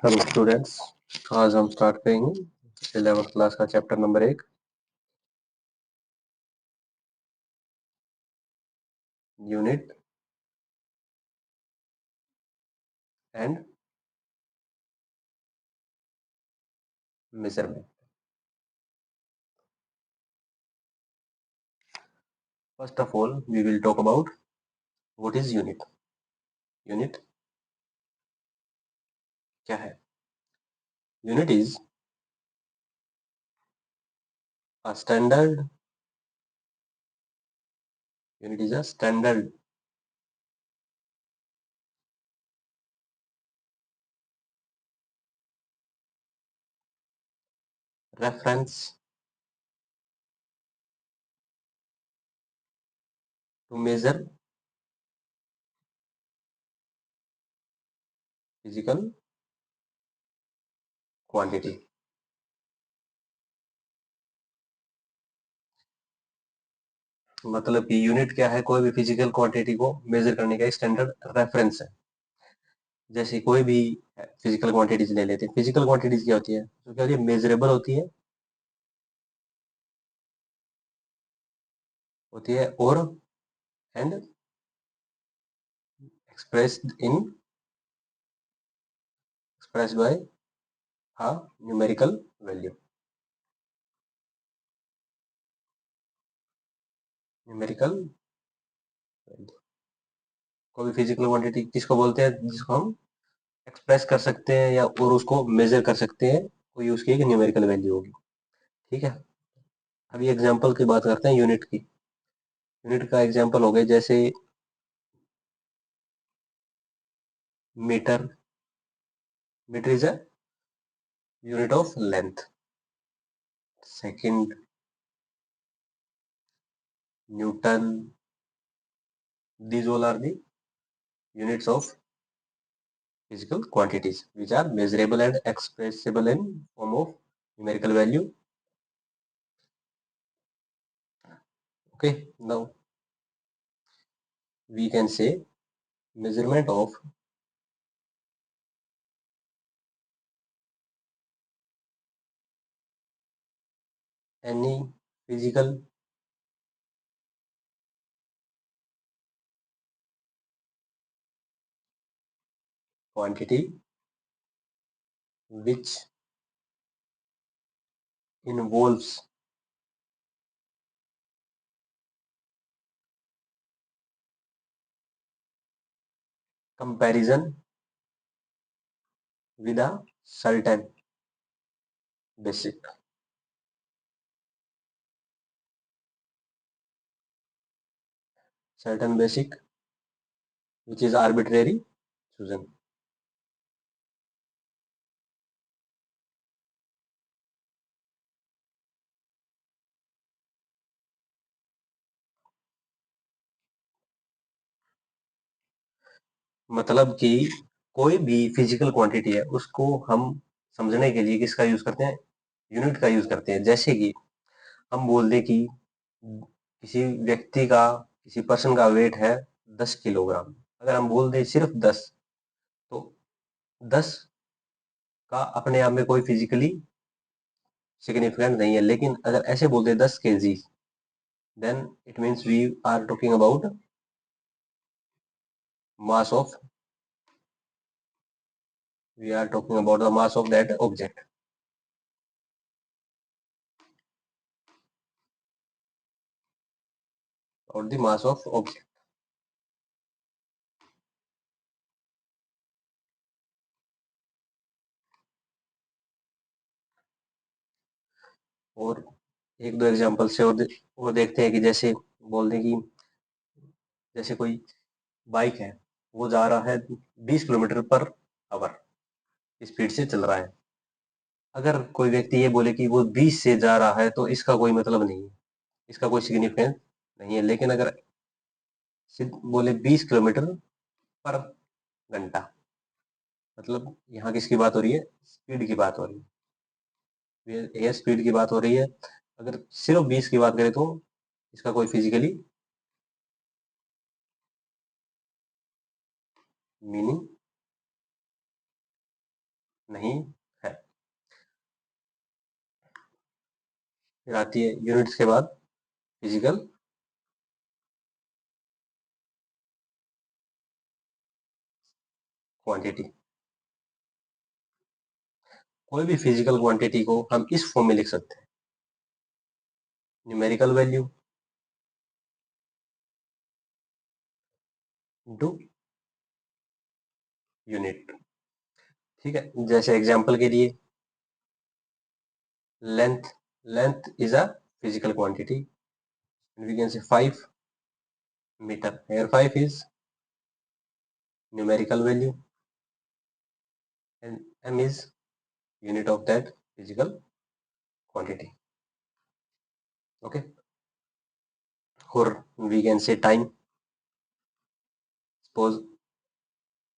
Hello students, आज हम start करेंगे 11th क्लास का chapter number 1 unit and measurement. First of all we will talk about what is unit. Unit क्या है? Unit is a standard unit is a standard reference to measure physical quantity. मतलब कि unit क्या है? कोई भी physical quantity को major करने का एक स्टैंडर्ड रेफरेंस है। जैसे कोई भी फिजिकल क्वांटिटीज ले लेते हैं। फिजिकल क्वांटिटीज क्या होती है? तो क्या होती है? मेजरेबल होती है और and expressed by a numerical value। Numerical value कोई भी फिजिकल क्वांटिटी किसको बोलते हैं? जिसको हम एक्सप्रेस कर सकते हैं या और उसको मेजर कर सकते हैं, कोई उसकी एक न्यूमेरिकल वैल्यू होगी। ठीक है, अभी एग्जांपल की बात करते हैं यूनिट की। यूनिट का एग्जांपल हो गया जैसे metre. Metre is a unit of length. Second, Newton. these all are the units of physical quantities which are measurable and expressible in form of numerical value. Okay, now we can say measurement of any physical quantity which involves comparison with a basic certain basic which is arbitrary chosen। मतलब कि कोई भी physical quantity है उसको हम समझने के लिए किसका यूज करते हैं? यूनिट का यूज करते हैं। जैसे कि हम बोल दें कि किसी व्यक्ति का, किसी पर्सन का वेट है 10 किलोग्राम। अगर हम बोल दें सिर्फ 10, तो 10 का अपने आप में कोई फिजिकली सिग्निफिकेंट नहीं है। लेकिन अगर ऐसे बोल दें 10 kg, then it means we are talking about mass of we are talking about the mass of that object or the mass of object। और एक दो एग्जांपल से और देखते हैं कि जैसे बोल दें कि जैसे कोई बाइक है, वो जा रहा है 20 किलोमीटर पर आवर स्पीड से चल रहा है। अगर कोई व्यक्ति ये बोले कि वो 20 से जा रहा है, तो इसका कोई मतलब नहीं है, इसका कोई सिग्निफिकेंस नहीं है। लेकिन अगर सिर्फ बोले 20 किलोमीटर पर घंटा, मतलब यहाँ किसकी बात हो रही है? स्पीड की बात हो रही है। ये स्पीड की बात हो रही है। अगर सिर्फ 20 की बात करें तो इसका कोई फिजिकली मीनिंग नहीं है। फिर आती है यूनिट्स के बाद फिजिकल क्वांटिटी। कोई भी फिजिकल क्वांटिटी को हम इस फॉर्म में लिख सकते हैं, न्यूमेरिकल वैल्यू इनटू यूनिट। ठीक है, जैसे एग्जांपल के लिए length, length is a physical quantity, we can say 5 metre, here 5 is numerical value and m is unit of that physical quantity. Okay, or we can say time. Suppose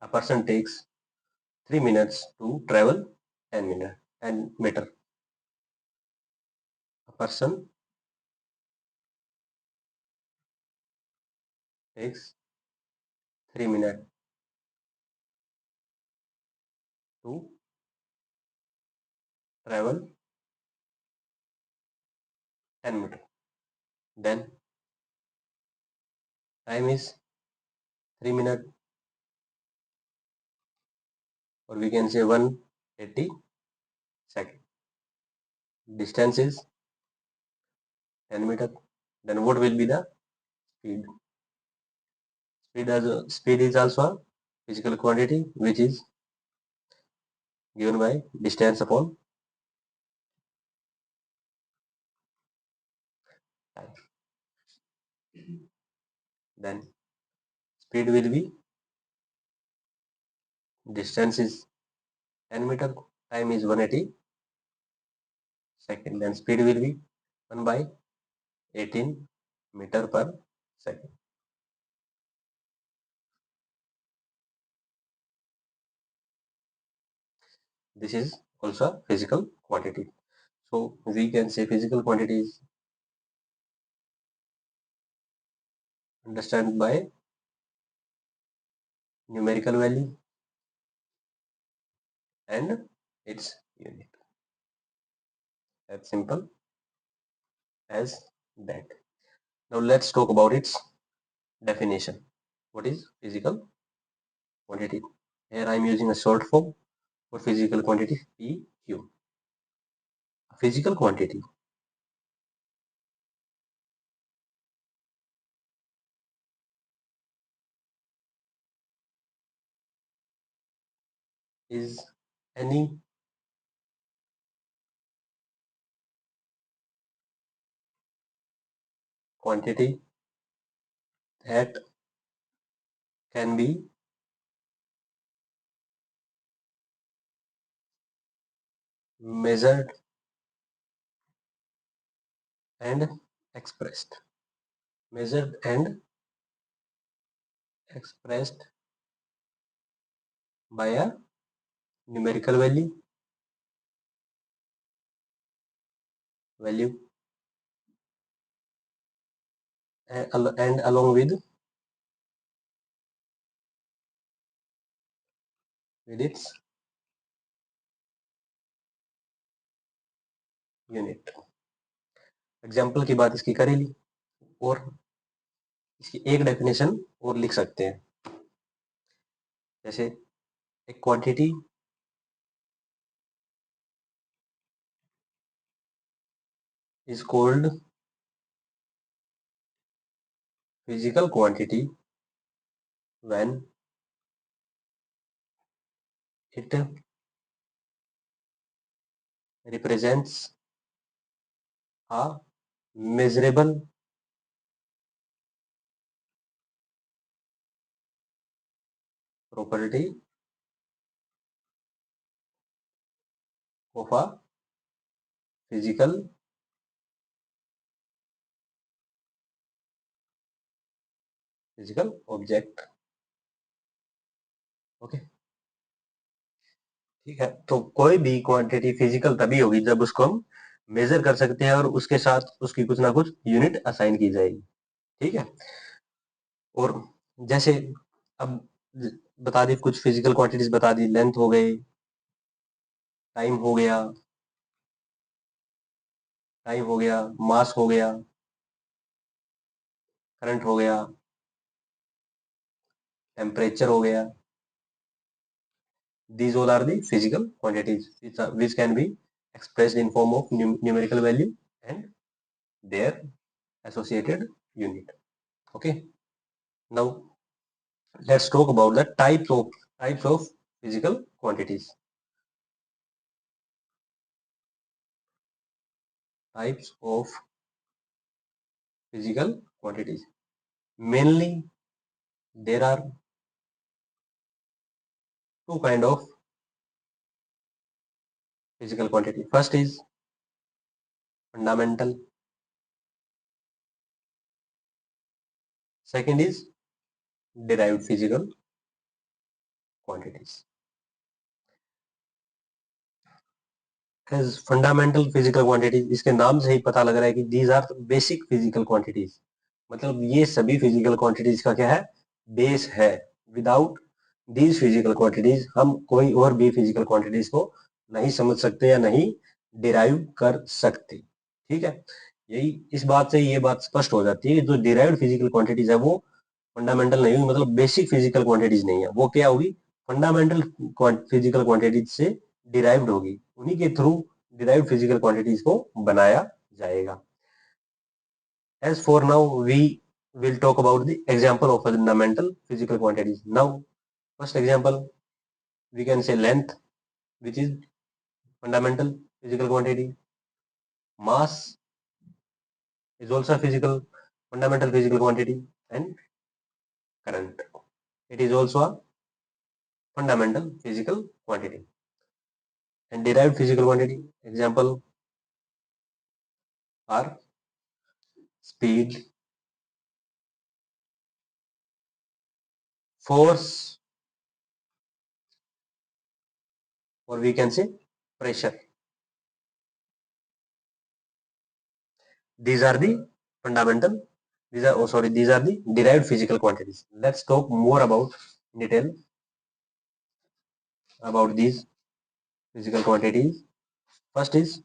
a person takes 3 minutes to travel 10 meter. A person takes 3 minutes to travel 10 meter. Then time is 3 minutes, or we can say 180 seconds. Distance is 10 meter. Then what will be the speed? Speed is also a physical quantity which is given by distance upon time. Then speed will be, distance is 10 meter, time is 180 second, then speed will be 1 by 18 meter per second. This is also a physical quantity. So we can say physical quantity is understood by numerical value and its unit. As simple as that. Now let's talk about its definition. What is physical quantity? Here I am using a short form for physical quantity, PQ. A physical quantity is any quantity that can be measured and expressed. Measured and expressed by a numerical value and along with its unit. Example की बात इसकी करें ली, और इसकी एक definition और लिख सकते हैं, जैसे एक quantity is called physical quantity when it represents a measurable property of a physical object. Okay, ठीक है। तो कोई भी क्वांटिटी फिजिकल तभी होगी जब उसको हम मेजर कर सकते हैं और उसके साथ उसकी कुछ ना कुछ यूनिट असाइन की जाएगी। ठीक है, और जैसे अब बता दी कुछ फिजिकल क्वांटिटीज बता दी, लेंथ हो गई, टाइम हो गया, मास हो गया, करंट हो गया, टेम्परेचर हो गया. These all are the physical quantities which can be expressed in form of numerical value and their associated unit. Okay, now let's talk about the types of physical quantities. Types of physical quantities. Mainly, there are two kind of physical quantity. First is fundamental. Second is derived physical quantities. As fundamental physical quantities, इसके नाम से ही पता लग रहा है कि these are basic physical quantities. मतलब ये सभी physical quantities का क्या है, बेस है. Without these physical quantities हम कोई और भी physical quantities को नहीं समझ सकते या नहीं derive कर सकते. ठीक है, यही इस बात से ये बात स्पष्ट हो जाती है कि जो derived physical quantities है वो फंडामेंटल नहीं होगी, मतलब बेसिक फिजिकल क्वांटिटीज नहीं है. वो क्या होगी, फंडामेंटल फिजिकल क्वांटिटीज से डिराइव्ड होगी. उन्हीं के थ्रू डिराइव्ड फिजिकल क्वांटिटीज को बनाया जाएगा. As for now, we will talk about the example of fundamental physical quantities. Now, first example, we can say length, which is fundamental physical quantity. Mass is also a fundamental physical quantity, and current. It is also a fundamental physical quantity. And derived physical quantity example are speed, force, or we can say pressure. These are the fundamental, these are the derived physical quantities. Let's talk more about in detail about these physical quantities. First is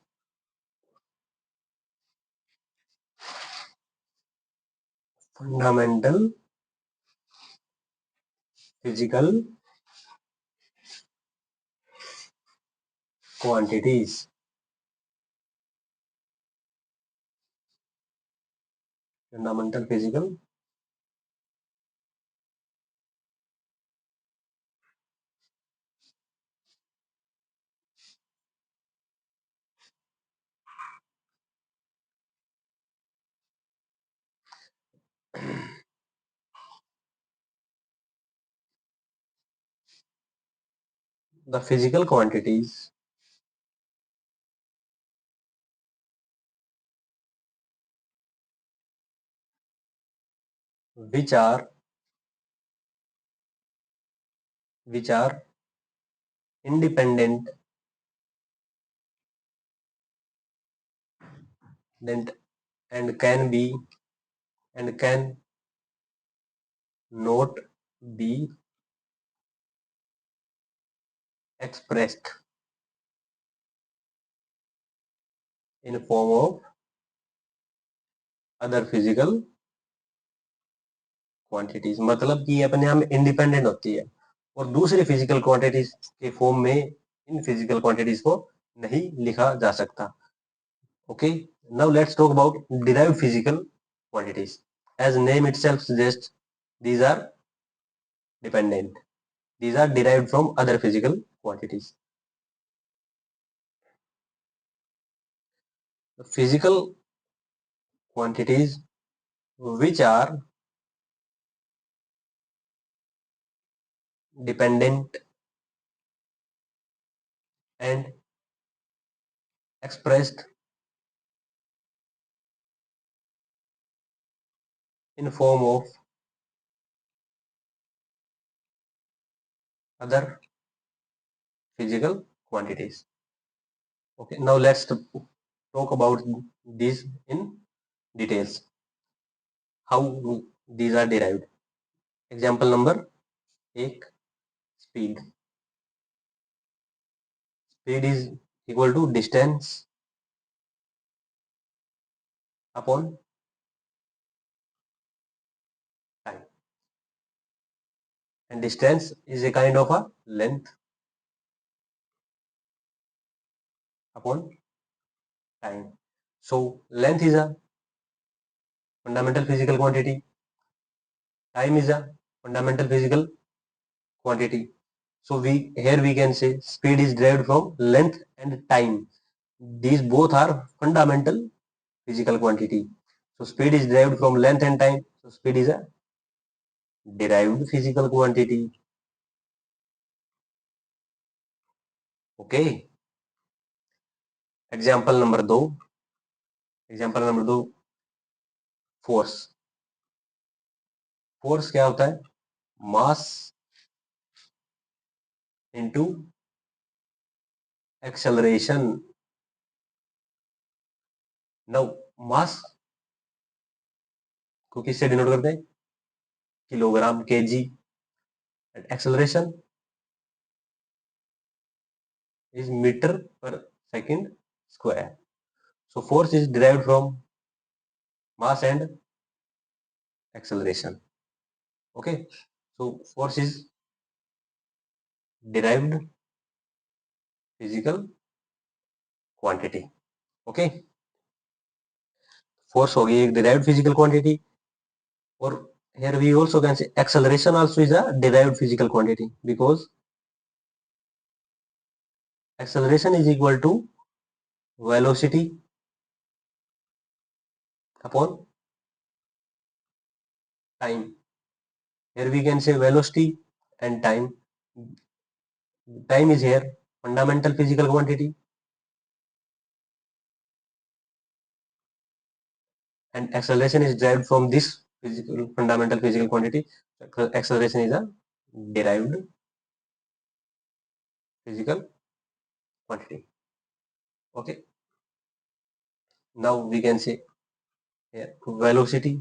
fundamental physical quantities. Fundamental physical the physical quantities which are independent and can not be expressed in form of other physical quantities. मतलब कि अपने आप में independent होती है और दूसरी physical quantities के फॉर्म में इन फिजिकल क्वांटिटीज को नहीं लिखा जा सकता. Okay, now let's talk about derived physical quantities. As name itself suggest, these are dependent, these are derived from other physical quantities. The physical quantities which are dependent and expressed in form of other physical quantities. Okay, now let's talk about these in details. How these are derived. Example number 1, speed. Speed is equal to distance upon time, and distance is a kind of a length upon time. So length is a fundamental physical quantity. Time is a fundamental physical quantity. So here we can say speed is derived from length and time. These both are fundamental physical quantity. So speed is derived from length and time. So speed is a derived physical quantity. Okay. Example number 2. Example number 2. Force. Force क्या होता है? Mass into acceleration. Now mass को किससे denote करते हैं? Kilogram, KG. And acceleration is meter per second square. So force is derived from mass and acceleration. Okay, so force is derived physical quantity. Okay, force होगी एक derived physical quantity, और here we also can say acceleration also is a derived physical quantity, because acceleration is equal to velocity upon time. Here we can say velocity and time. Time is here fundamental physical quantity, and acceleration is derived from this fundamental physical quantity. Acceleration is a derived physical quantity. Okay, now we can say here velocity.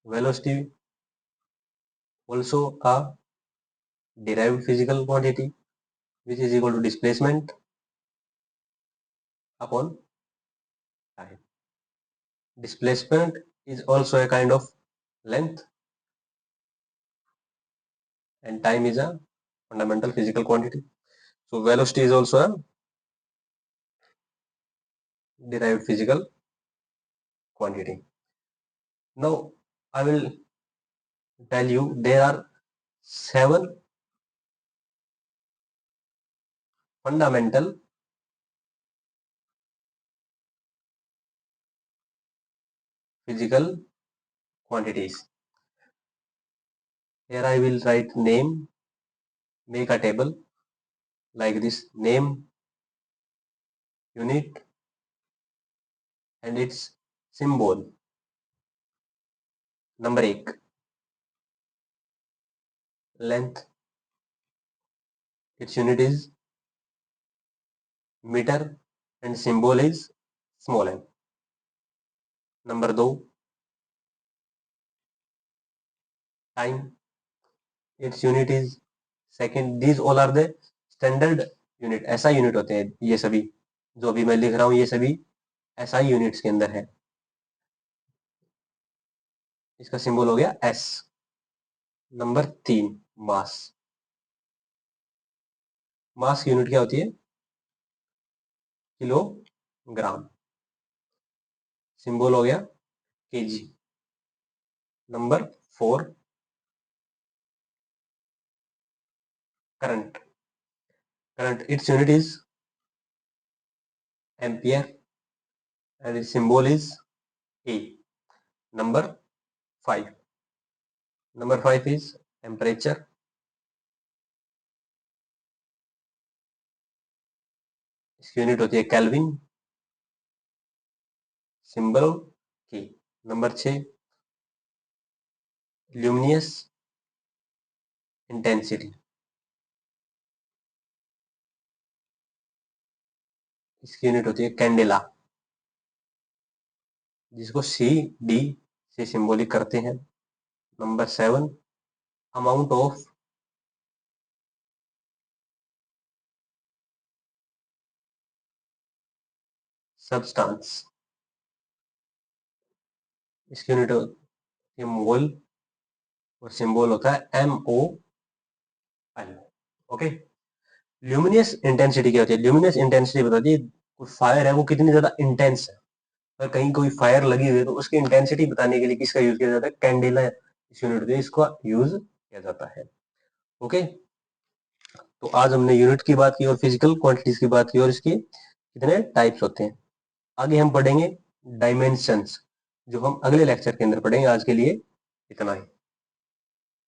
Velocity also a derived physical quantity, which is equal to displacement upon time. Displacement is also a kind of length, and time is a fundamental physical quantity. So velocity is also a derived physical quantity. Now I will tell you there are 7 fundamental physical quantities. Here I will write name, make a table like this: name, unit, and its symbol. Number 1, length, its unit is meter and symbol is small m. Number 2, time, its unit is second. These all are the standard unit. SI unit होते हैं ये सभी, जो अभी मैं लिख रहा हूँ ये सभी SI यूनिट्स के अंदर है. इसका सिंबल हो गया S. नंबर 3, मास. मास की यूनिट क्या होती है? किलोग्राम. सिंबल हो गया KG. Number 4, current. Current its unit is ampere and its symbol is A. Number 5. Number 5 is temperature. इसकी यूनिट होती है केल्विन. सिंबल के. Number 6, luminous intensity. इसकी यूनिट होती है कैंडेला, जिसको CD से सिंबॉलिक करते हैं. नंबर 7, अमाउंट ऑफ सब्सटेंस, इसकी यूनिट होती है मोल और सिंबल होता है MOL। ओके, ल्यूमिनस इंटेंसिटी क्या होती है? ल्यूमिनस इंटेंसिटी बताती है फायर है वो कितनी ज्यादा इंटेंस है। अगर कहीं कोई फायर लगी हुई है तो उसकी इंटेंसिटी बताने के लिए किसका यूज किया जाता है? कैंडेला, इस यूनिट में इसका यूज किया जाता है। ओके, तो आज हमने यूनिट की बात की और फिजिकल क्वांटिटीज की बात की और इसके कितने टाइप्स होते हैं। आगे हम पढ़ेंगे डायमेंशंस, जो हम अगले लेक्चर के अंदर पढ़ेंगे। आज के लिए इतना ही।